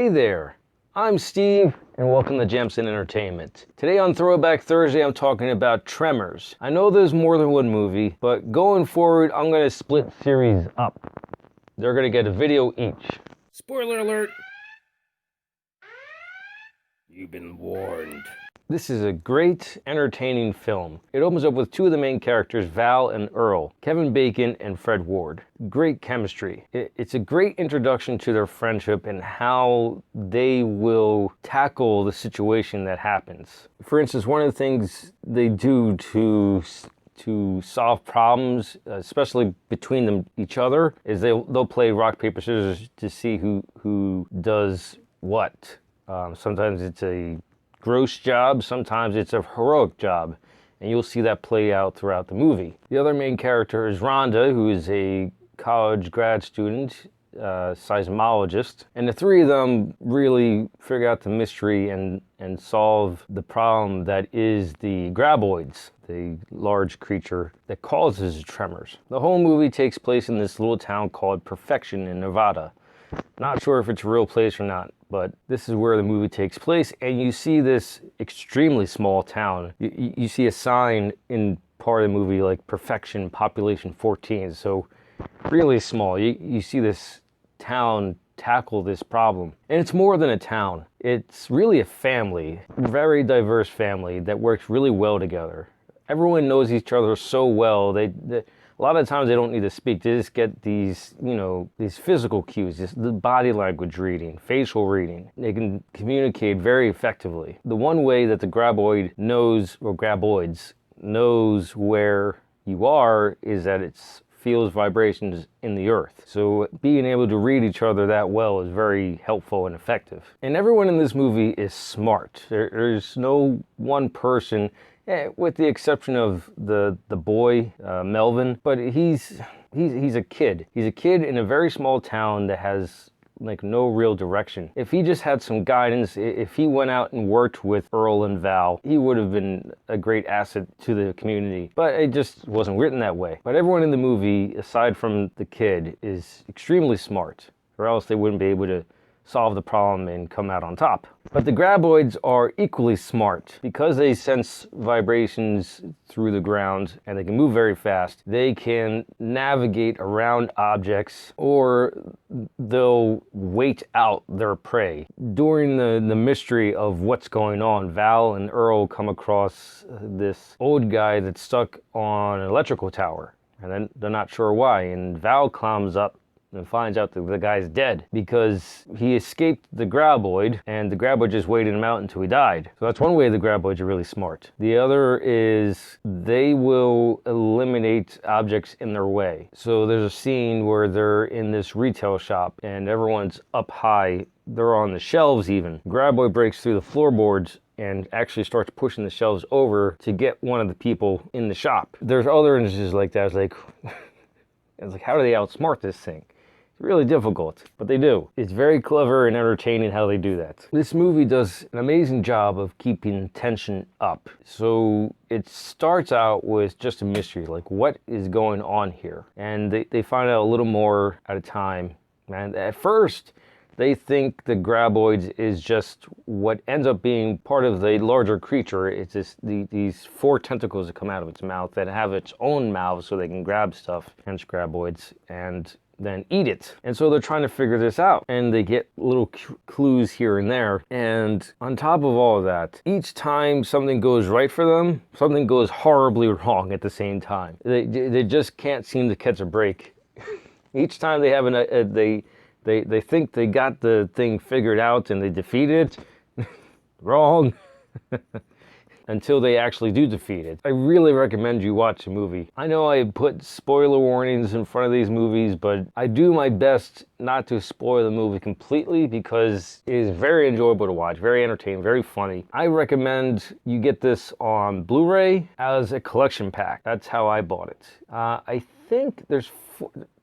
Hey there, I'm Steve, and welcome to Jamsin Entertainment. Today on Throwback Thursday, I'm talking about Tremors. I know there's more than one movie, but going forward, I'm going to split series up. They're going to get a video each. Spoiler alert! You've been warned. This is a great, entertaining film. It opens up with two of the main characters, Val and Earl, Kevin Bacon and Fred Ward. Great chemistry. It's a great introduction to their friendship and how they will tackle the situation that happens. For instance, one of the things they do to solve problems, especially between them each other, is they'll play rock, paper, scissors to see who does what. Sometimes it's a gross job, sometimes it's a heroic job, and you'll see that play out throughout the movie. The other main character is Rhonda, who is a college grad student, seismologist, and the three of them really figure out the mystery and solve the problem that is the graboids, the large creature that causes tremors. The whole movie takes place in this little town called Perfection in Nevada. Not sure if it's a real place or not, but this is where the movie takes place, and you see this extremely small town. You see a sign in part of the movie like Perfection, population 14, so really small. You see this town tackle this problem. And it's more than a town. It's really a family, very diverse family that works really well together. Everyone knows each other so well. A lot of times they don't need to speak. They just get these, these physical cues, the body language reading, facial reading. They can communicate very effectively. The one way that the graboid knows, or graboids knows where you are, is that it feels vibrations in the earth. So being able to read each other that well is very helpful and effective. And everyone in this movie is smart. There's no one person, with the exception of the boy, Melvin, but he's a kid. He's a kid in a very small town that has like no real direction. If he just had some guidance, if he went out and worked with Earl and Val, he would have been a great asset to the community. But it just wasn't written that way. But everyone in the movie, aside from the kid, is extremely smart, or else they wouldn't be able to solve the problem and come out on top. But the graboids are equally smart. Because they sense vibrations through the ground and they can move very fast, they can navigate around objects, or they'll wait out their prey. During the mystery of what's going on, Val and Earl come across this old guy that's stuck on an electrical tower, and then they're not sure why, and Val climbs up and finds out that the guy's dead because he escaped the graboid, and the graboid just waited him out until he died. So that's one way the graboids are really smart. The other is they will eliminate objects in their way. So there's a scene where they're in this retail shop and everyone's up high. They're on the shelves even. Graboid breaks through the floorboards and actually starts pushing the shelves over to get one of the people in the shop. There's other instances like that. It's like, how do they outsmart this thing? It's really difficult, but they do. It's very clever and entertaining how they do that. This movie does an amazing job of keeping tension up. So it starts out with just a mystery, like what is going on here? And they find out a little more at a time. And at first, they think the graboids is just what ends up being part of the larger creature. It's these four tentacles that come out of its mouth that have its own mouth so they can grab stuff, hence graboids, and then eat it. And so they're trying to figure this out, and they get little clues here and there. And on top of all of that, each time something goes right for them, something goes horribly wrong at the same time. They just can't seem to catch a break. Each time they have they think they got the thing figured out and they defeat it. Wrong. Until they actually do defeat it. I really recommend you watch the movie. I know I put spoiler warnings in front of these movies, but I do my best not to spoil the movie completely because it is very enjoyable to watch, very entertaining, very funny. I recommend you get this on Blu-ray as a collection pack. That's how I bought it. I think there's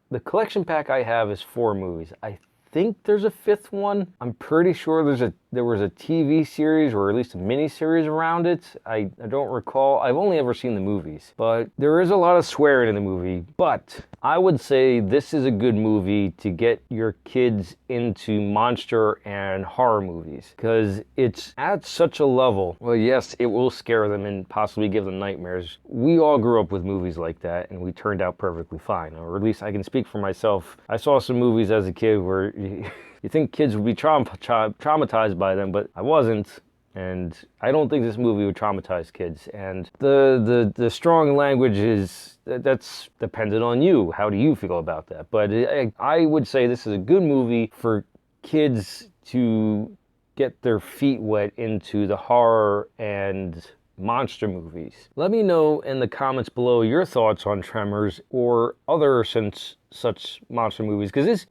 the collection pack I have is 4 movies. I think there's a fifth one. I'm pretty sure there was a TV series or at least a mini series around it. I don't recall. I've only ever seen the movies, but there is a lot of swearing in the movie. But I would say this is a good movie to get your kids into monster and horror movies because it's at such a level. Well, yes, it will scare them and possibly give them nightmares. We all grew up with movies like that and we turned out perfectly fine, or at least I can speak for myself. I saw some movies as a kid where you think kids would be traumatized by them, but I wasn't. And I don't think this movie would traumatize kids. And the strong language that's dependent on you. How do you feel about that? But I would say this is a good movie for kids to get their feet wet into the horror and monster movies. Let me know in the comments below your thoughts on Tremors or other such monster movies, because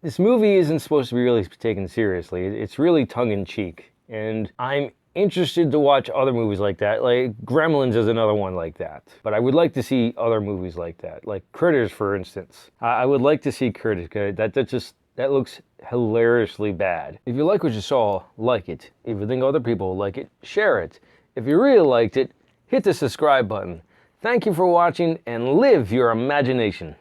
this movie isn't supposed to be really taken seriously. It's really tongue-in-cheek, and I'm interested to watch other movies like that. Like Gremlins is another one like that. But I would like to see other movies like that, like Critters, for instance. I would like to see Critters. That looks hilariously bad. If you like what you saw, like it. If you think other people will like it, share it. If you really liked it, hit the subscribe button. Thank you for watching and live your imagination.